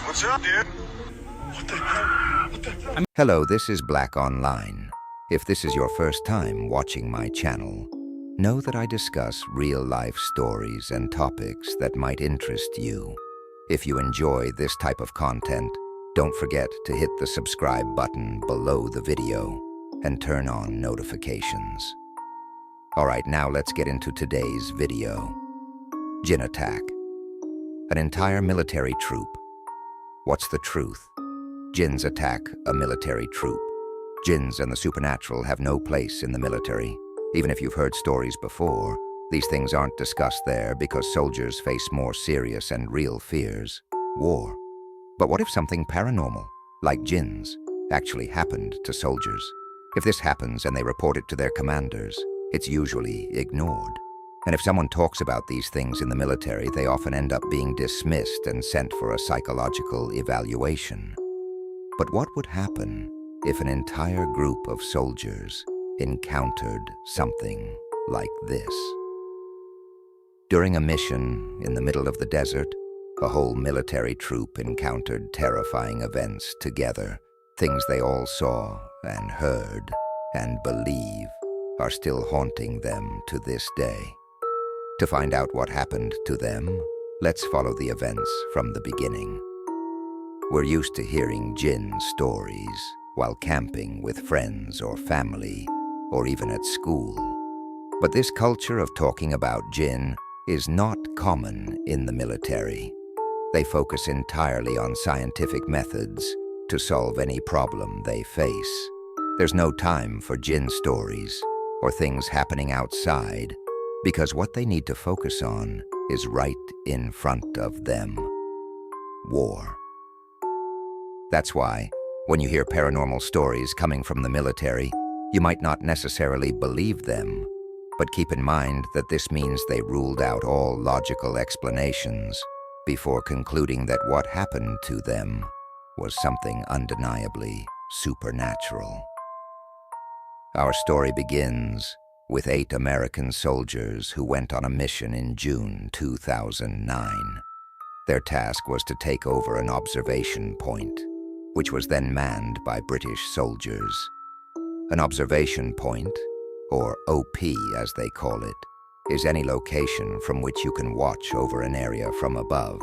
What's up, dude? Hello, this is Black Online. If this is your first time watching my channel, know that I discuss real-life stories and topics that might interest you. If you enjoy this type of content, don't forget to hit the subscribe button below the video and turn on notifications. Alright, now let's get into today's video. Jinn attack. An entire military troop. What's the truth? Jinns attack a military troop. Jinns and the supernatural have no place in the military. Even if you've heard stories before, these things aren't discussed there because soldiers face more serious and real fears: war. But what if something paranormal, like jinns, actually happened to soldiers? If this happens and they report it to their commanders, it's usually ignored. And if someone talks about these things in the military, they often end up being dismissed and sent for a psychological evaluation. But what would happen if an entire group of soldiers encountered something like this? During a mission in the middle of the desert, a whole military troop encountered terrifying events together. Things they all saw and heard and believe are still haunting them to this day. To find out what happened to them, let's follow the events from the beginning. We're used to hearing jinn stories while camping with friends or family, or even at school. But this culture of talking about jinn is not common in the military. They focus entirely on scientific methods to solve any problem they face. There's no time for jinn stories or things happening outside, because what they need to focus on is right in front of them: war. That's why, when you hear paranormal stories coming from the military, you might not necessarily believe them, but keep in mind that this means they ruled out all logical explanations before concluding that what happened to them was something undeniably supernatural. Our story begins with 8 American soldiers who went on a mission in June 2009. Their task was to take over an observation point, which was then manned by British soldiers. An observation point, or OP as they call it, is any location from which you can watch over an area from above.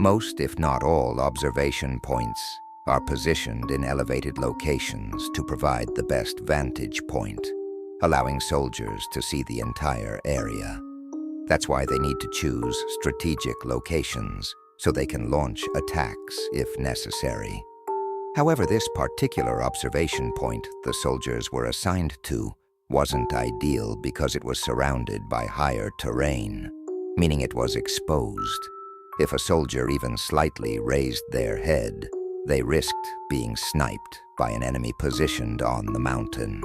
Most, if not all, observation points are positioned in elevated locations to provide the best vantage point, allowing soldiers to see the entire area. That's why they need to choose strategic locations so they can launch attacks if necessary. However, this particular observation point the soldiers were assigned to wasn't ideal because it was surrounded by higher terrain, meaning it was exposed. If a soldier even slightly raised their head, they risked being sniped by an enemy positioned on the mountain.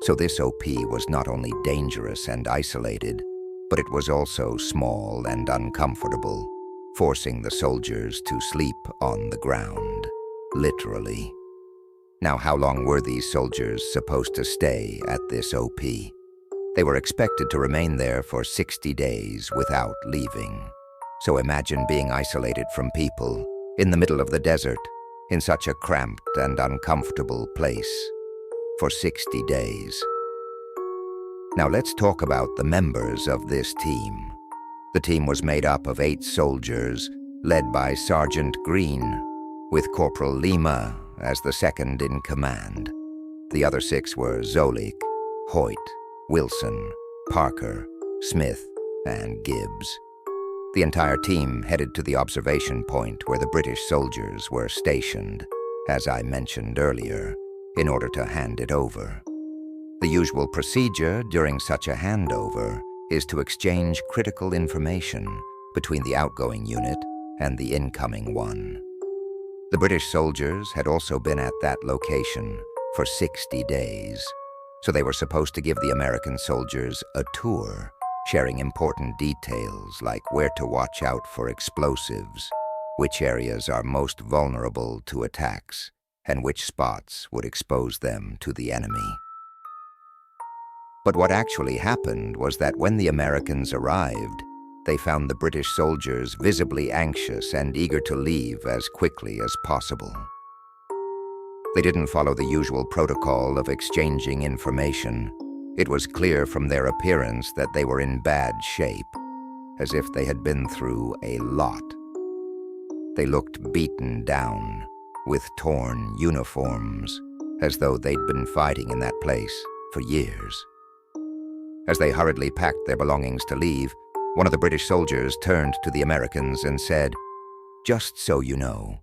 So this OP was not only dangerous and isolated, but it was also small and uncomfortable, forcing the soldiers to sleep on the ground, literally. Now, how long were these soldiers supposed to stay at this OP? They were expected to remain there for 60 days without leaving. So imagine being isolated from people, in the middle of the desert, in such a cramped and uncomfortable place, for 60 days. Now let's talk about the members of this team. The team was made up of 8 soldiers, led by Sergeant Green, with Corporal Lima as the second in command. The other 6 were Zolik, Hoyt, Wilson, Parker, Smith, and Gibbs. The entire team headed to the observation point where the British soldiers were stationed, as I mentioned earlier, in order to hand it over. The usual procedure during such a handover is to exchange critical information between the outgoing unit and the incoming one. The British soldiers had also been at that location for 60 days, so they were supposed to give the American soldiers a tour, sharing important details like where to watch out for explosives, which areas are most vulnerable to attacks, and which spots would expose them to the enemy. But what actually happened was that when the Americans arrived, they found the British soldiers visibly anxious and eager to leave as quickly as possible. They didn't follow the usual protocol of exchanging information. It was clear from their appearance that they were in bad shape, as if they had been through a lot. They looked beaten down, with torn uniforms, as though they'd been fighting in that place for years. As they hurriedly packed their belongings to leave, one of the British soldiers turned to the Americans and said, "Just so you know,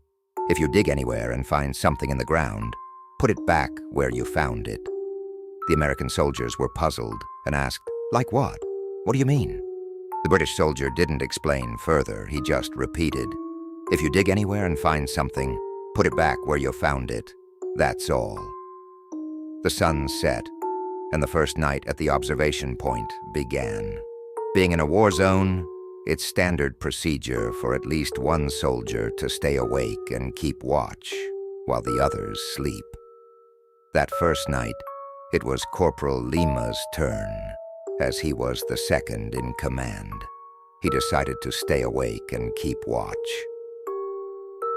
if you dig anywhere and find something in the ground, put it back where you found it." The American soldiers were puzzled and asked, "Like what? What do you mean?" The British soldier didn't explain further. He just repeated, "If you dig anywhere and find something, put it back where you found it. That's all." The sun set, and the first night at the observation point began. Being in a war zone, it's standard procedure for at least one soldier to stay awake and keep watch while the others sleep. That first night, it was Corporal Lima's turn, as he was the second in command. He decided to stay awake and keep watch.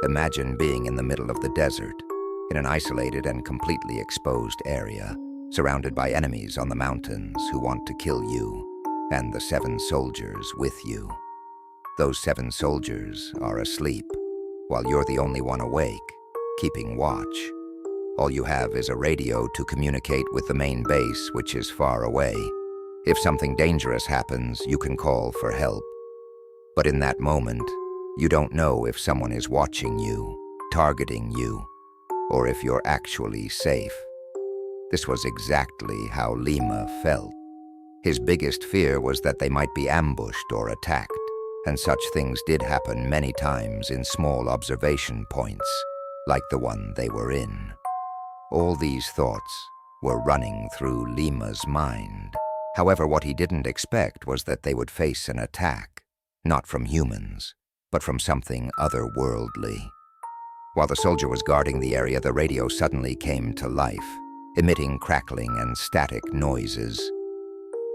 Imagine being in the middle of the desert, in an isolated and completely exposed area, surrounded by enemies on the mountains who want to kill you, and the 7 soldiers with you. Those 7 soldiers are asleep, while you're the only one awake, keeping watch. All you have is a radio to communicate with the main base, which is far away. If something dangerous happens, you can call for help. But in that moment, you don't know if someone is watching you, targeting you, or if you're actually safe. This was exactly how Lima felt. His biggest fear was that they might be ambushed or attacked, and such things did happen many times in small observation points, like the one they were in. All these thoughts were running through Lima's mind. However, what he didn't expect was that they would face an attack, not from humans, but from something otherworldly. While the soldier was guarding the area, the radio suddenly came to life, emitting crackling and static noises.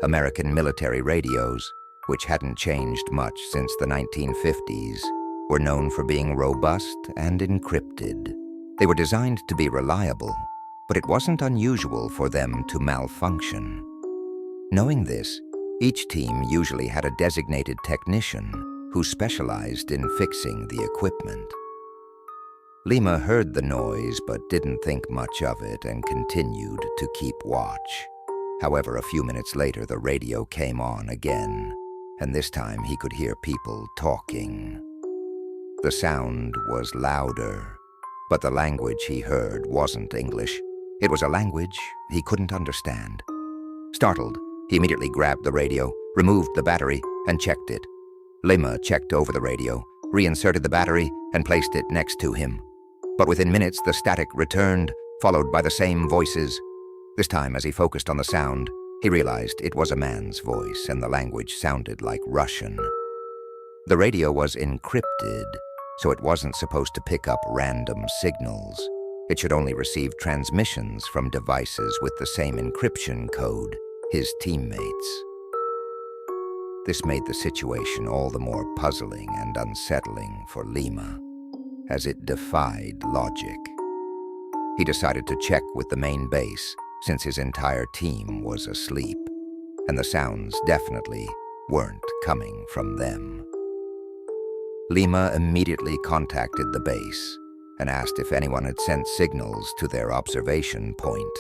American military radios, which hadn't changed much since the 1950s, were known for being robust and encrypted. They were designed to be reliable, but it wasn't unusual for them to malfunction. Knowing this, each team usually had a designated technician who specialized in fixing the equipment. Lima heard the noise but didn't think much of it and continued to keep watch. However, a few minutes later, the radio came on again, and this time he could hear people talking. The sound was louder, but the language he heard wasn't English. It was a language he couldn't understand. Startled, he immediately grabbed the radio, removed the battery, and checked it. Lima checked over the radio, reinserted the battery, and placed it next to him. But within minutes, the static returned, followed by the same voices. This time, as he focused on the sound, he realized it was a man's voice, and the language sounded like Russian. The radio was encrypted, so it wasn't supposed to pick up random signals. It should only receive transmissions from devices with the same encryption code, his teammates. This made the situation all the more puzzling and unsettling for Lima, as it defied logic. He decided to check with the main base, since his entire team was asleep, and the sounds definitely weren't coming from them. Lima immediately contacted the base and asked if anyone had sent signals to their observation point.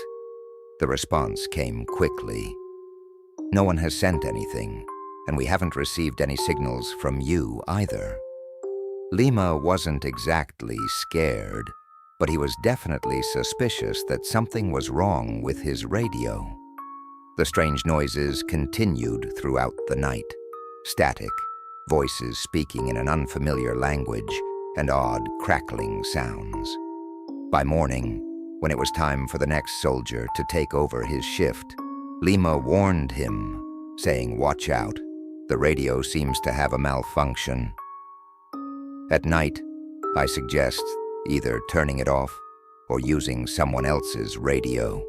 The response came quickly. "No one has sent anything, and we haven't received any signals from you either." Lima wasn't exactly scared, but he was definitely suspicious that something was wrong with his radio. The strange noises continued throughout the night. Static, voices speaking in an unfamiliar language, and odd crackling sounds. By morning, when it was time for the next soldier to take over his shift, Lima warned him, saying, "Watch out, the radio seems to have a malfunction. At night, I suggest either turning it off or using someone else's radio."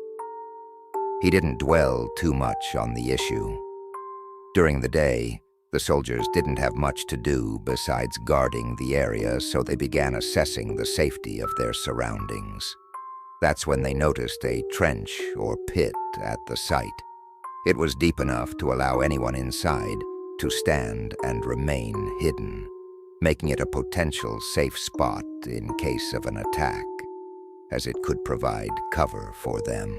He didn't dwell too much on the issue. During the day, The soldiers didn't have much to do besides guarding the area, so they began assessing the safety of their surroundings. That's when they noticed a trench or pit at the site. It was deep enough to allow anyone inside to stand and remain hidden, making it a potential safe spot in case of an attack, as it could provide cover for them.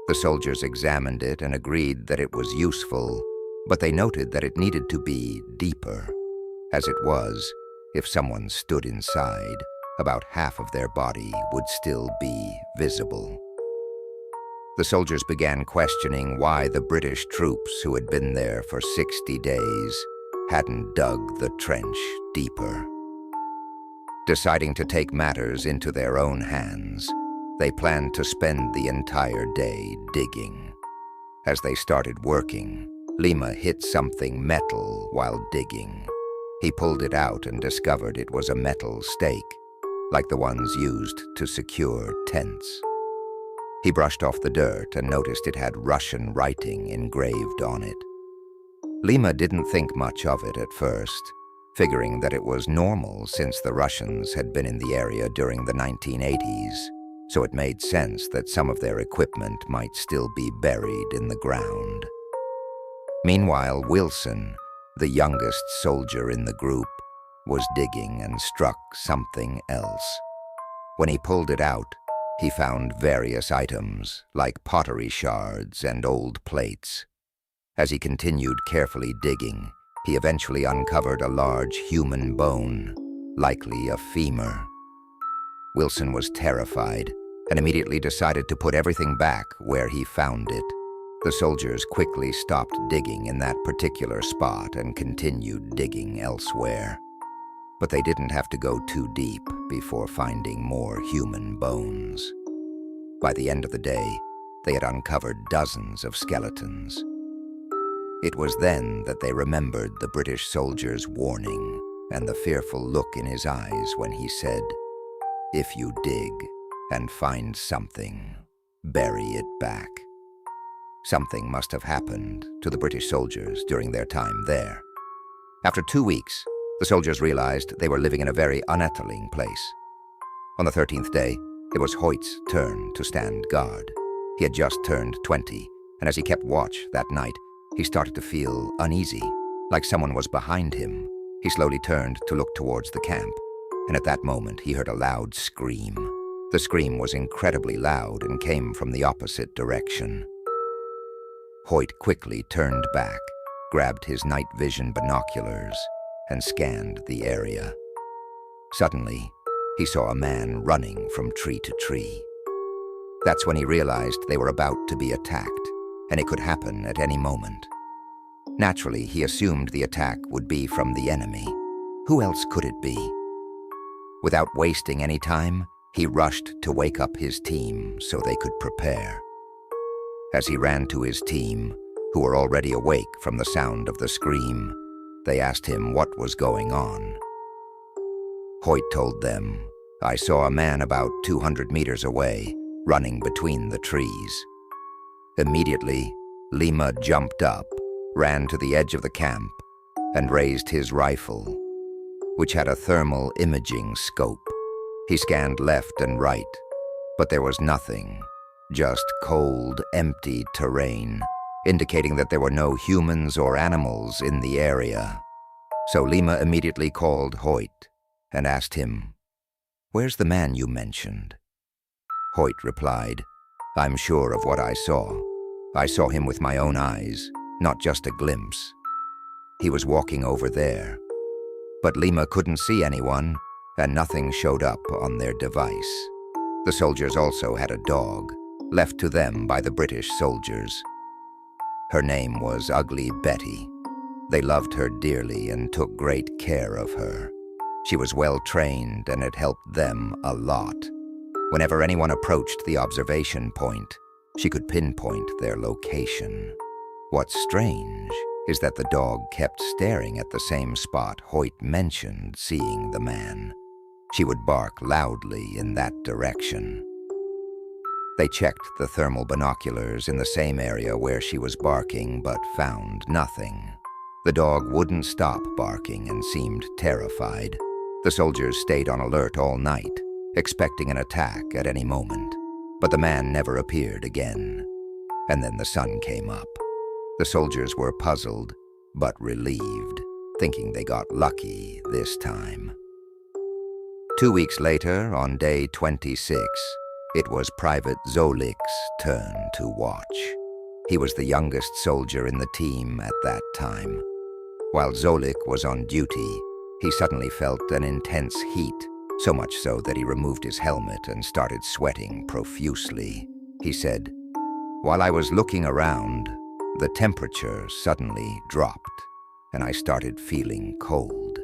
The soldiers examined it and agreed that it was useful, but they noted that it needed to be deeper. As it was, if someone stood inside, about half of their body would still be visible. The soldiers began questioning why the British troops who had been there for 60 days hadn't dug the trench deeper. Deciding to take matters into their own hands, they planned to spend the entire day digging. As they started working, Lima hit something metal while digging. He pulled it out and discovered it was a metal stake, like the ones used to secure tents. He brushed off the dirt and noticed it had Russian writing engraved on it. Lima didn't think much of it at first, figuring that it was normal since the Russians had been in the area during the 1980s, so it made sense that some of their equipment might still be buried in the ground. Meanwhile, Wilson, the youngest soldier in the group, was digging and struck something else. When he pulled it out, he found various items, like pottery shards and old plates. As he continued carefully digging, he eventually uncovered a large human bone, likely a femur. Wilson was terrified and immediately decided to put everything back where he found it. The soldiers quickly stopped digging in that particular spot and continued digging elsewhere. But they didn't have to go too deep before finding more human bones. By the end of the day, they had uncovered dozens of skeletons. It was then that they remembered the British soldier's warning and the fearful look in his eyes when he said, "If you dig and find something, bury it back." Something must have happened to the British soldiers during their time there. After 2 weeks, the soldiers realized they were living in a very unsettling place. On the 13th day, it was Hoyt's turn to stand guard. He had just turned 20, and as he kept watch that night, he started to feel uneasy, like someone was behind him. He slowly turned to look towards the camp, and at that moment he heard a loud scream. The scream was incredibly loud and came from the opposite direction. Hoyt quickly turned back, grabbed his night vision binoculars, and scanned the area. Suddenly, he saw a man running from tree to tree. That's when he realized they were about to be attacked, and it could happen at any moment. Naturally, he assumed the attack would be from the enemy. Who else could it be? Without wasting any time, he rushed to wake up his team so they could prepare. As he ran to his team, who were already awake from the sound of the scream, they asked him what was going on. Hoyt told them, "I saw a man about 200 meters away, running between the trees." Immediately, Lima jumped up, ran to the edge of the camp, and raised his rifle, which had a thermal imaging scope. He scanned left and right, but there was nothing, just cold, empty terrain, indicating that there were no humans or animals in the area. So Lima immediately called Hoyt and asked him, "Where's the man you mentioned?" Hoyt replied, "I'm sure of what I saw. I saw him with my own eyes, not just a glimpse. He was walking over there." But Lima couldn't see anyone, and nothing showed up on their device. The soldiers also had a dog, left to them by the British soldiers. Her name was Ugly Betty. They loved her dearly and took great care of her. She was well trained and had helped them a lot. Whenever anyone approached the observation point, she could pinpoint their location. What's strange is that the dog kept staring at the same spot Hoyt mentioned seeing the man. She would bark loudly in that direction. They checked the thermal binoculars in the same area where she was barking, but found nothing. The dog wouldn't stop barking and seemed terrified. The soldiers stayed on alert all night, expecting an attack at any moment. But the man never appeared again. And then the sun came up. The soldiers were puzzled, but relieved, thinking they got lucky this time. 2 weeks later, on day 26, it was Private Zolik's turn to watch. He was the youngest soldier in the team at that time. While Zolik was on duty, he suddenly felt an intense heat, so much so that he removed his helmet and started sweating profusely. He said, "While I was looking around, the temperature suddenly dropped, and I started feeling cold."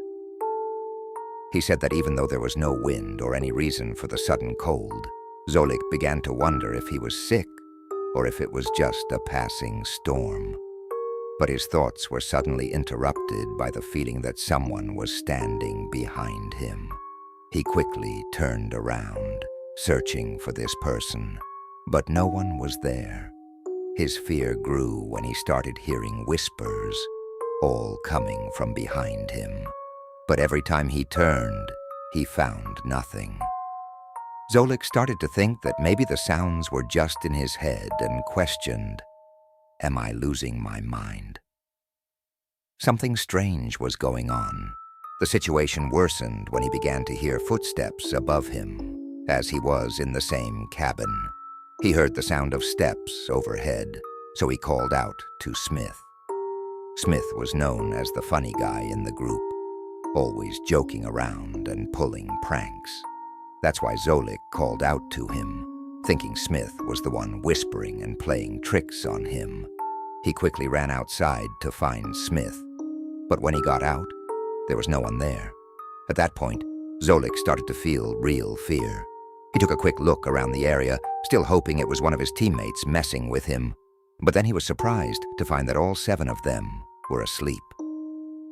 He said that even though there was no wind or any reason for the sudden cold, Zolik began to wonder if he was sick or if it was just a passing storm. But his thoughts were suddenly interrupted by the feeling that someone was standing behind him. He quickly turned around, searching for this person, but no one was there. His fear grew when he started hearing whispers, all coming from behind him. But every time he turned, he found nothing. Zolik started to think that maybe the sounds were just in his head and questioned, "Am I losing my mind?" Something strange was going on. The situation worsened when he began to hear footsteps above him, as he was in the same cabin. He heard the sound of steps overhead, so he called out to Smith. Smith was known as the funny guy in the group, always joking around and pulling pranks. That's why Zolik called out to him, thinking Smith was the one whispering and playing tricks on him. He quickly ran outside to find Smith, but when he got out, there was no one there. At that point, Zolik started to feel real fear. He took a quick look around the area, still hoping it was one of his teammates messing with him. But then he was surprised to find that all 7 of them were asleep.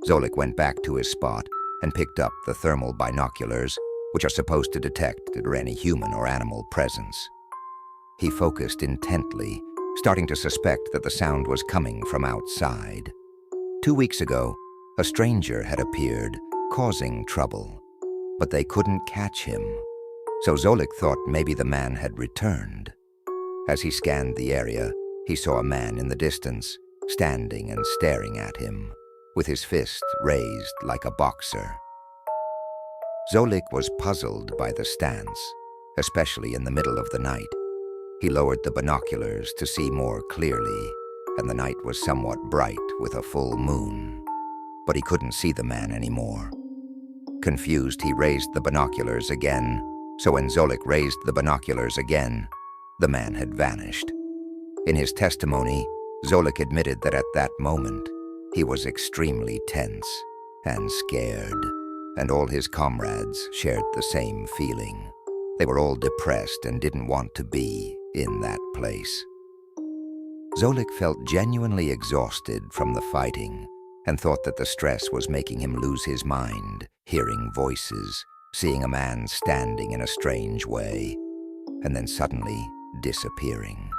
Zolik went back to his spot and picked up the thermal binoculars, which are supposed to detect any human or animal presence. He focused intently, starting to suspect that the sound was coming from outside. 2 weeks ago, a stranger had appeared, causing trouble, but they couldn't catch him. So Zolik thought maybe the man had returned. As he scanned the area, he saw a man in the distance, standing and staring at him, with his fist raised like a boxer. Zolik was puzzled by the stance, especially in the middle of the night. He lowered the binoculars to see more clearly, and the night was somewhat bright with a full moon. But he couldn't see the man anymore. Confused, he raised the binoculars again, so when Zolik raised the binoculars again, the man had vanished. In his testimony, Zolik admitted that at that moment, he was extremely tense and scared, and all his comrades shared the same feeling. They were all depressed and didn't want to be in that place. Zolik felt genuinely exhausted from the fighting and thought that the stress was making him lose his mind, hearing voices, seeing a man standing in a strange way, and then suddenly disappearing.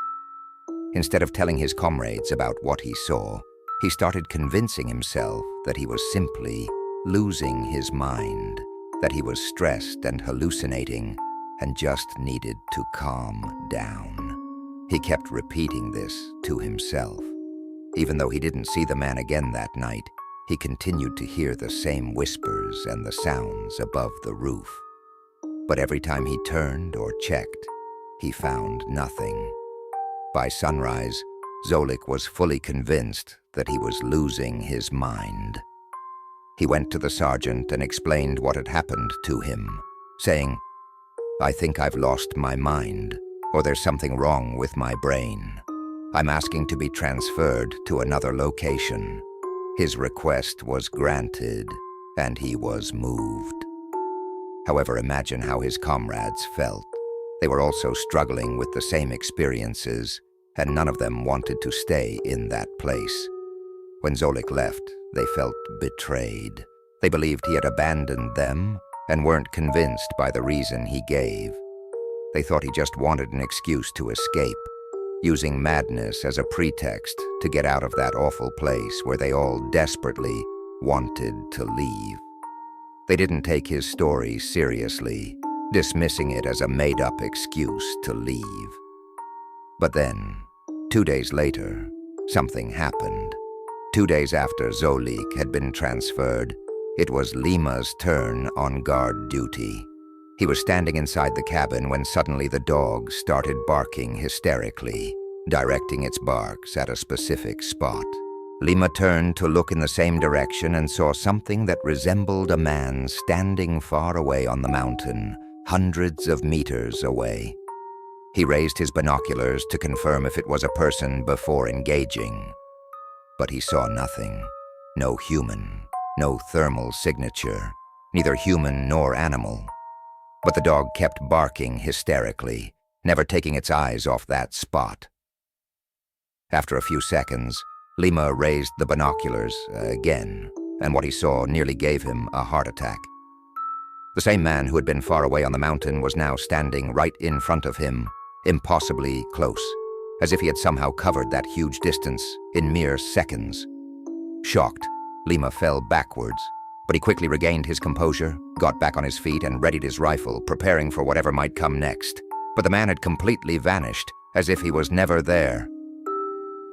Instead of telling his comrades about what he saw, he started convincing himself that he was simply losing his mind, that he was stressed and hallucinating and just needed to calm down. He kept repeating this to himself. Even though he didn't see the man again that night, he continued to hear the same whispers and the sounds above the roof. But every time he turned or checked, he found nothing. By sunrise, Zolik was fully convinced that he was losing his mind. He went to the sergeant and explained what had happened to him, saying, "I think I've lost my mind, or there's something wrong with my brain. I'm asking to be transferred to another location." His request was granted, and he was moved. However, imagine how his comrades felt. They were also struggling with the same experiences, and none of them wanted to stay in that place. When Zolik left, they felt betrayed. They believed he had abandoned them and weren't convinced by the reason he gave. They thought he just wanted an excuse to escape. using madness as a pretext to get out of that awful place where they all desperately wanted to leave. They didn't take his story seriously, dismissing it as a made-up excuse to leave. But then, 2 days later, something happened. 2 days after Zolik had been transferred, it was Lima's turn on guard duty. He was standing inside the cabin when suddenly the dog started barking hysterically, directing its barks at a specific spot. Lima turned to look in the same direction and saw something that resembled a man standing far away on the mountain, hundreds of meters away. He raised his binoculars to confirm if it was a person before engaging. But he saw nothing. No human, no thermal signature, neither human nor animal. But the dog kept barking hysterically, never taking its eyes off that spot. After a few seconds, Lima raised the binoculars again, and what he saw nearly gave him a heart attack. The same man who had been far away on the mountain was now standing right in front of him, impossibly close, as if he had somehow covered that huge distance in mere seconds. Shocked, Lima fell backwards, but he quickly regained his composure, got back on his feet and readied his rifle, preparing for whatever might come next. But the man had completely vanished, as if he was never there.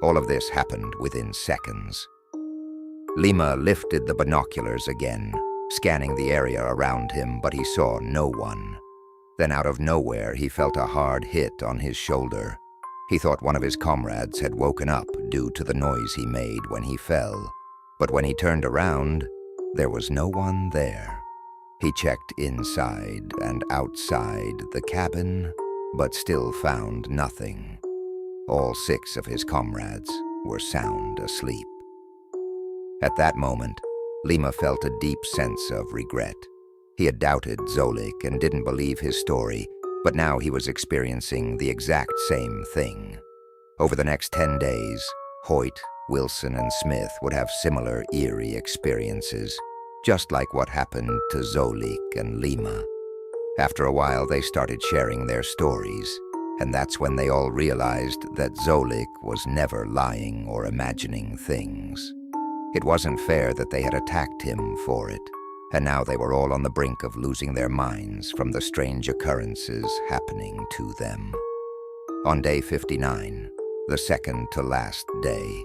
All of this happened within seconds. Lima lifted the binoculars again, scanning the area around him, but he saw no one. Then out of nowhere, he felt a hard hit on his shoulder. He thought one of his comrades had woken up due to the noise he made when he fell. But when he turned around, there was no one there. He checked inside and outside the cabin, but still found nothing. All 6 of his comrades were sound asleep. At that moment, Lima felt a deep sense of regret. He had doubted Zolik and didn't believe his story, but now he was experiencing the exact same thing. Over the next 10 days, Hoyt, Wilson, and Smith would have similar eerie experiences, just like what happened to Zolik and Lima. After a while, they started sharing their stories, and that's when they all realized that Zolik was never lying or imagining things. It wasn't fair that they had attacked him for it, and now they were all on the brink of losing their minds from the strange occurrences happening to them. On day 59, the second to last day,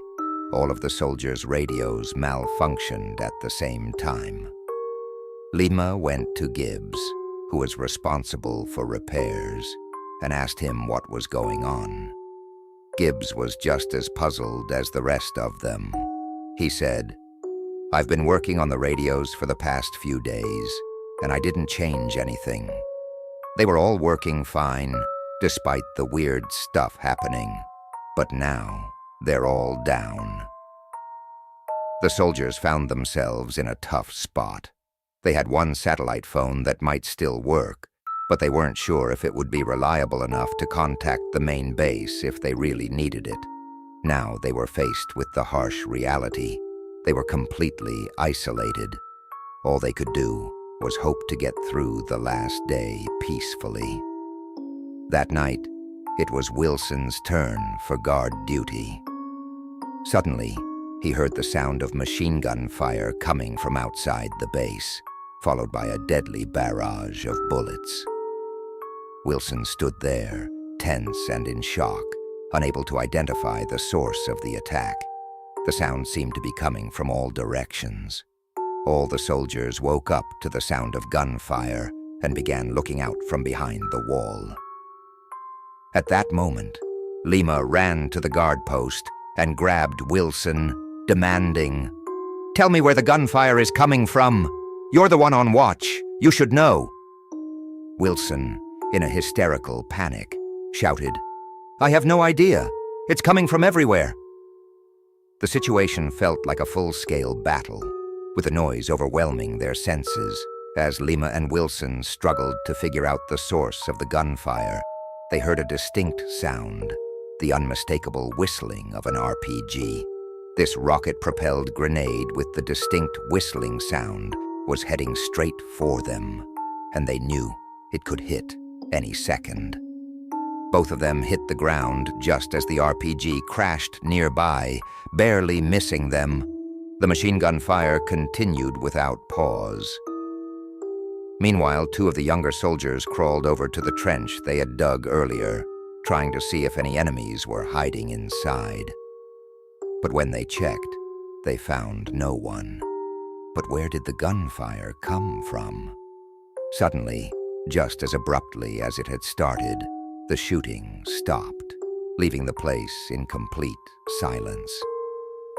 all of the soldiers' radios malfunctioned at the same time. Lima went to Gibbs, who was responsible for repairs, and asked him what was going on. Gibbs was just as puzzled as the rest of them. He said, "I've been working on the radios for the past few days, and I didn't change anything. They were all working fine, despite the weird stuff happening. But now, they're all down." The soldiers found themselves in a tough spot. They had one satellite phone that might still work, but they weren't sure if it would be reliable enough to contact the main base if they really needed it. Now they were faced with the harsh reality. They were completely isolated. All they could do was hope to get through the last day peacefully. That night, it was Wilson's turn for guard duty. Suddenly, he heard the sound of machine gun fire coming from outside the base, followed by a deadly barrage of bullets. Wilson stood there, tense and in shock, unable to identify the source of the attack. The sound seemed to be coming from all directions. All the soldiers woke up to the sound of gunfire and began looking out from behind the wall. At that moment, Lima ran to the guard post and grabbed Wilson, demanding, "Tell me where the gunfire is coming from. You're the one on watch. You should know." Wilson, in a hysterical panic, shouted, "I have no idea. It's coming from everywhere." The situation felt like a full-scale battle, with the noise overwhelming their senses. As Lima and Wilson struggled to figure out the source of the gunfire, they heard a distinct sound, the unmistakable whistling of an RPG. This rocket-propelled grenade with the distinct whistling sound was heading straight for them, and they knew it could hit any second. Both of them hit the ground just as the RPG crashed nearby, barely missing them. The machine gun fire continued without pause. Meanwhile, two of the younger soldiers crawled over to the trench they had dug earlier, trying to see if any enemies were hiding inside. But when they checked, they found no one. But where did the gunfire come from? Suddenly, just as abruptly as it had started, the shooting stopped, leaving the place in complete silence.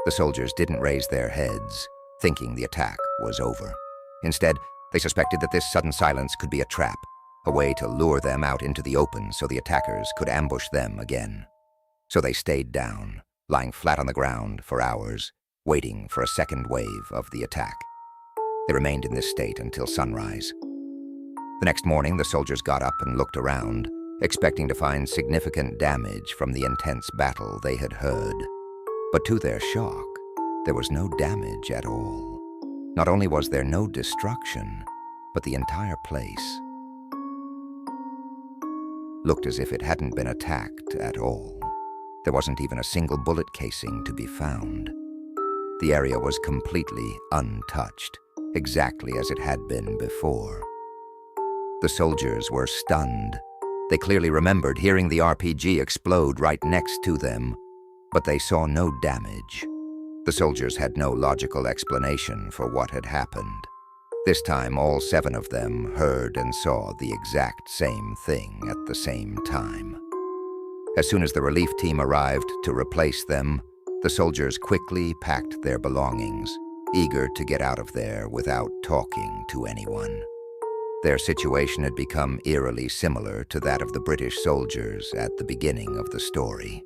The soldiers didn't raise their heads, thinking the attack was over. Instead, they suspected that this sudden silence could be a trap, a way to lure them out into the open so the attackers could ambush them again. So they stayed down, lying flat on the ground for hours, waiting for a second wave of the attack. They remained in this state until sunrise. The next morning, the soldiers got up and looked around, expecting to find significant damage from the intense battle they had heard. But to their shock, there was no damage at all. Not only was there no destruction, but the entire place looked as if it hadn't been attacked at all. There wasn't even a single bullet casing to be found. The area was completely untouched, exactly as it had been before. The soldiers were stunned. They clearly remembered hearing the RPG explode right next to them, but they saw no damage. The soldiers had no logical explanation for what had happened. This time, all 7 of them heard and saw the exact same thing at the same time. As soon as the relief team arrived to replace them, the soldiers quickly packed their belongings, eager to get out of there without talking to anyone. Their situation had become eerily similar to that of the British soldiers at the beginning of the story.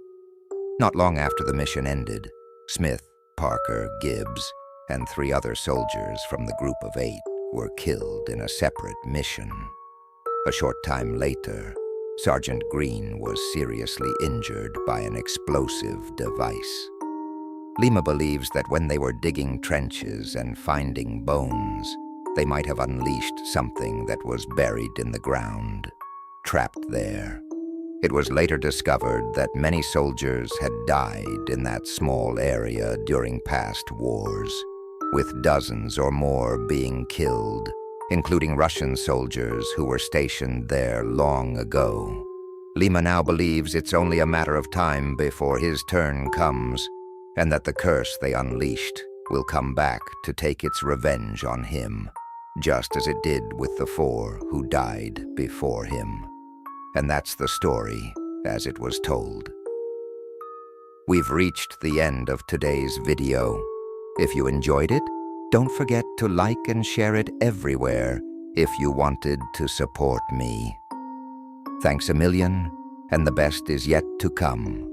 Not long after the mission ended, Smith, Parker, Gibbs, and 3 other soldiers from the group of 8 were killed in a separate mission. A short time later, Sergeant Green was seriously injured by an explosive device. Lima believes that when they were digging trenches and finding bones, they might have unleashed something that was buried in the ground, trapped there. It was later discovered that many soldiers had died in that small area during past wars, with dozens or more being killed, including Russian soldiers who were stationed there long ago. Lima now believes it's only a matter of time before his turn comes, and that the curse they unleashed will come back to take its revenge on him, just as it did with the 4 who died before him. And that's the story as it was told. We've reached the end of today's video. If you enjoyed it, don't forget to like and share it everywhere if you wanted to support me. Thanks a million, and the best is yet to come.